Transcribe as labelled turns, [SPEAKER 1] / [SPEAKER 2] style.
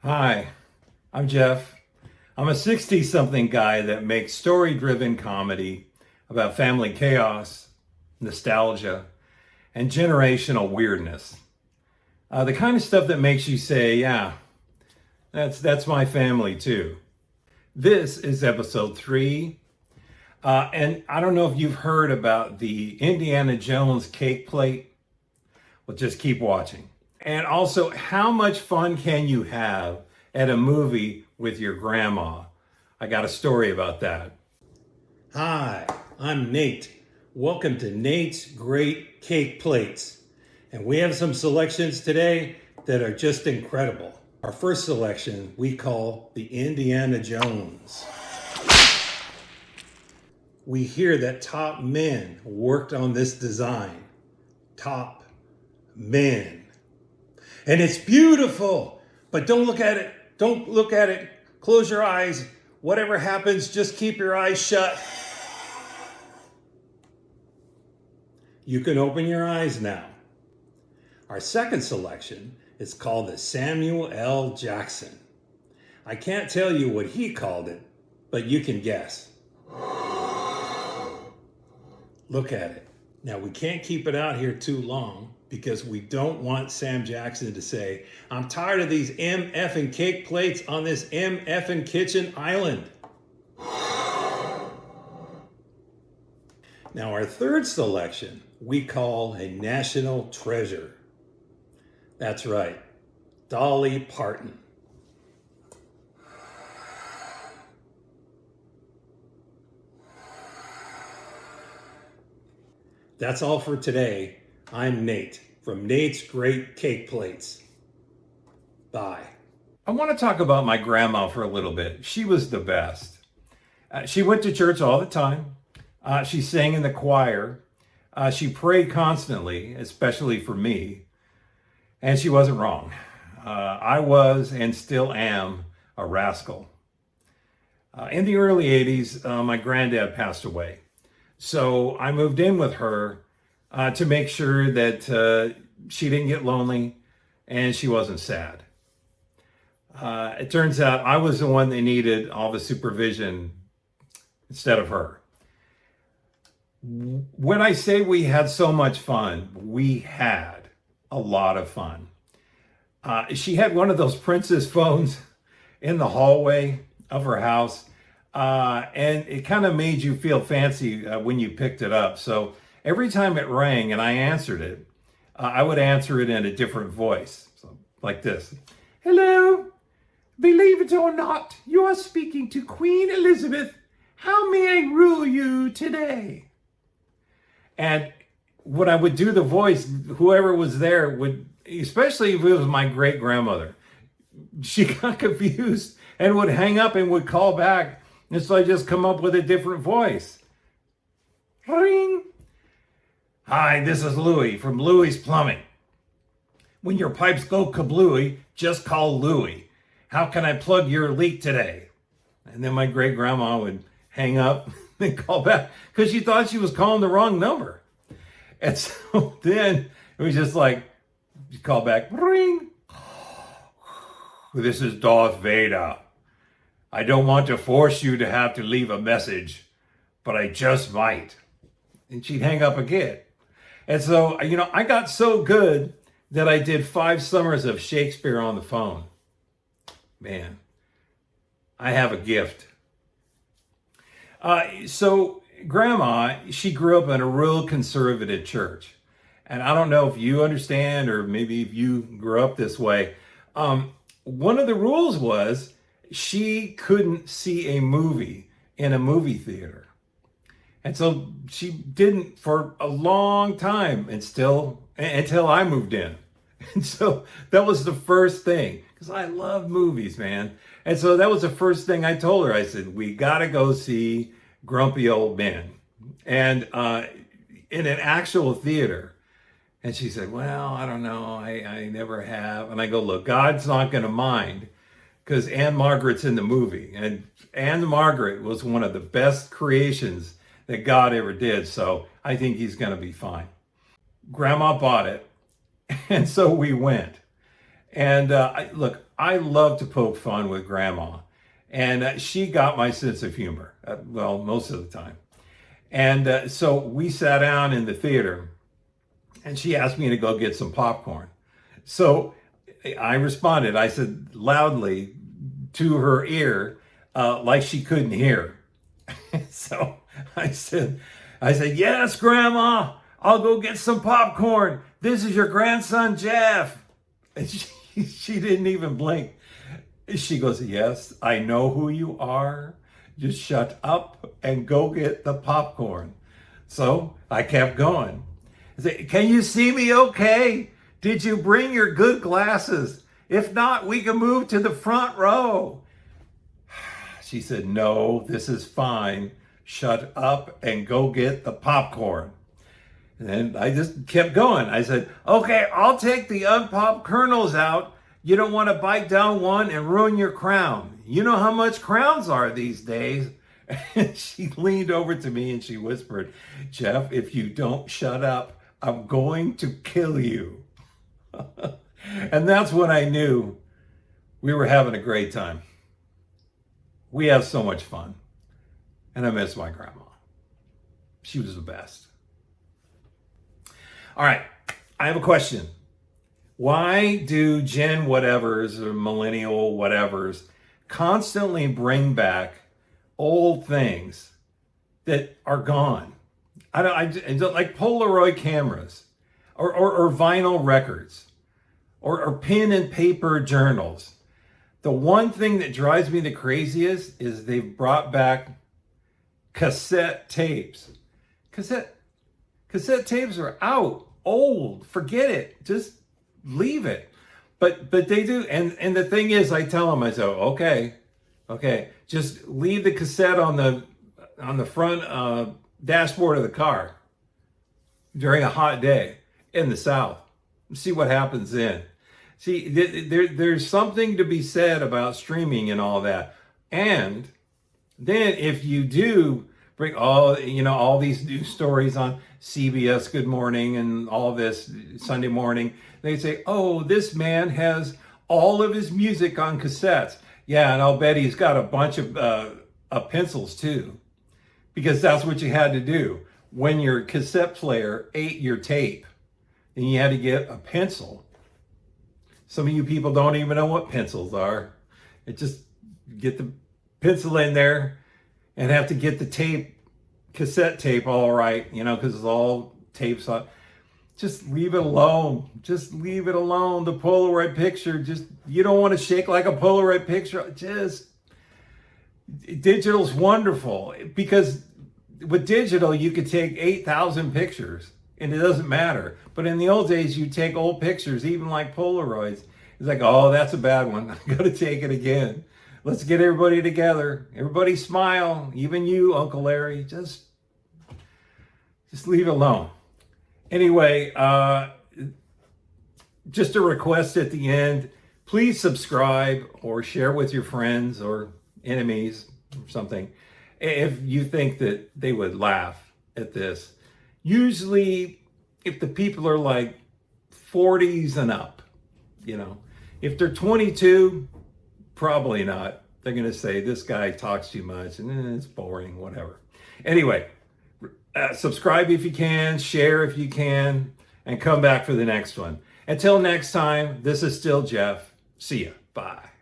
[SPEAKER 1] Hi, I'm Jeff. I'm a 60-something guy that makes story-driven comedy about family chaos, nostalgia, and generational weirdness. The kind of stuff that makes you say, yeah, that's my family too. This is episode 3. And I don't know if you've heard about the Indiana Jones cake plate. Well, just keep watching. And also, how much fun can you have at a movie with your grandma? I got a story about that. Hi, I'm Nate. Welcome to Nate's Great Cake Plates. And we have some selections today that are just incredible. Our first selection we call the Indiana Jones. We hear that top men worked on this design. Top men. And it's beautiful, but don't look at it. Don't look at it. Close your eyes. Whatever happens, just keep your eyes shut. You can open your eyes now. Our second selection is called the Samuel L. Jackson. I can't tell you what he called it, but you can guess. Look at it. Now, we can't keep it out here too long because we don't want Sam Jackson to say, I'm tired of these MFing cake plates on this MFing kitchen island. Now, our third selection we call a national treasure. That's right, Dolly Parton. That's all for today. I'm Nate from Nate's Great Cake Plates. Bye. I want to talk about my grandma for a little bit. She was the best. She went to church all the time. She sang in the choir. She prayed constantly, especially for me. And she wasn't wrong. I was and still am a rascal. In the early 80s, my granddad passed away. So I moved in with her to make sure that she didn't get lonely and she wasn't sad. It turns out I was the one that needed all the supervision instead of her. When I say we had so much fun, we had a lot of fun. She had one of those princess phones in the hallway of her house. And it kind of made you feel fancy when you picked it up. So every time it rang and I answered it, I would answer it in a different voice. So like this. Hello, believe it or not, you are speaking to Queen Elizabeth. How may I rule you today? And when I would do the voice, whoever was there would, especially if it was my great grandmother, she got confused and would hang up and would call back. And so I just come up with a different voice. Ring. Hi, this is Louie from Louie's Plumbing. When your pipes go kablooey, just call Louie. How can I plug your leak today? And then my great grandma would hang up and call back because she thought she was calling the wrong number. And so then it was just like, you call back, ring. This is Darth Vader. I don't want to force you to have to leave a message, but I just might. And she'd hang up again. And so, I got so good that I did 5 summers of Shakespeare on the phone. Man, I have a gift. So Grandma, she grew up in a real conservative church. And I don't know if you understand, or maybe if you grew up this way. One of the rules was, she couldn't see a movie in a movie theater. And so she didn't for a long time until I moved in. And so that was the first thing, because I love movies, man. And so that was the first thing I told her. I said, we got to go see Grumpy Old Men. And in an actual theater. And she said, well, I don't know. I never have. And I go, look, God's not going to mind, because Anne Margaret's in the movie. And Anne Margaret was one of the best creations that God ever did. So I think he's going to be fine. Grandma bought it. And so we went. And look, I love to poke fun with Grandma. And she got my sense of humor, well, most of the time. And so we sat down in the theater, and she asked me to go get some popcorn. So I responded, I said loudly to her ear, like she couldn't hear. So I said, yes, Grandma, I'll go get some popcorn. This is your grandson, Jeff. And she didn't even blink. She goes, yes, I know who you are. Just shut up and go get the popcorn. So I kept going. I said, can you see me okay? Did you bring your good glasses? If not, we can move to the front row. She said, no, this is fine. Shut up and go get the popcorn. And I just kept going. I said, okay, I'll take the unpopped kernels out. You don't want to bite down one and ruin your crown. You know how much crowns are these days. And she leaned over to me and she whispered, Jeff, if you don't shut up, I'm going to kill you. And that's when I knew we were having a great time. We have so much fun. And I miss my grandma. She was the best. All right, I have a question. Why do Gen whatevers or millennial whatevers constantly bring back old things that are gone? I don't like Polaroid cameras or vinyl records or pen and paper journals. The one thing that drives me the craziest is they've brought back cassette tapes. Cassette tapes are out, old, forget it, just leave it. But they do, and the thing is, I tell them, I say, okay, just leave the cassette on the front dashboard of the car during a hot day in the South. See what happens then. See, there's something to be said about streaming and all that. And then if you do bring all these news stories on CBS Good Morning and all this Sunday morning, they say, oh, this man has all of his music on cassettes. Yeah, and I'll bet he's got a bunch of pencils too, because that's what you had to do. When your cassette player ate your tape, then you had to get a pencil. Some of you people don't even know what pencils are. It just get the pencil in there and have to get the cassette tape all right, because it's all tapes on. Just leave it alone. Just leave it alone. The Polaroid picture, you don't want to shake like a Polaroid picture. Digital's wonderful, because with digital, you could take 8,000 pictures and it doesn't matter. But in the old days, you take old pictures, even like Polaroids. It's like, oh, that's a bad one. I got to take it again. Let's get everybody together. Everybody smile. Even you, Uncle Larry. Just leave it alone. Anyway, just a request at the end. Please subscribe or share with your friends or enemies or something if you think that they would laugh at this. Usually, if the people are like 40s and up, if they're 22, probably not. They're going to say, this guy talks too much and it's boring, whatever. Anyway, subscribe if you can, share if you can, and come back for the next one. Until next time, this is still Jeff. See ya. Bye.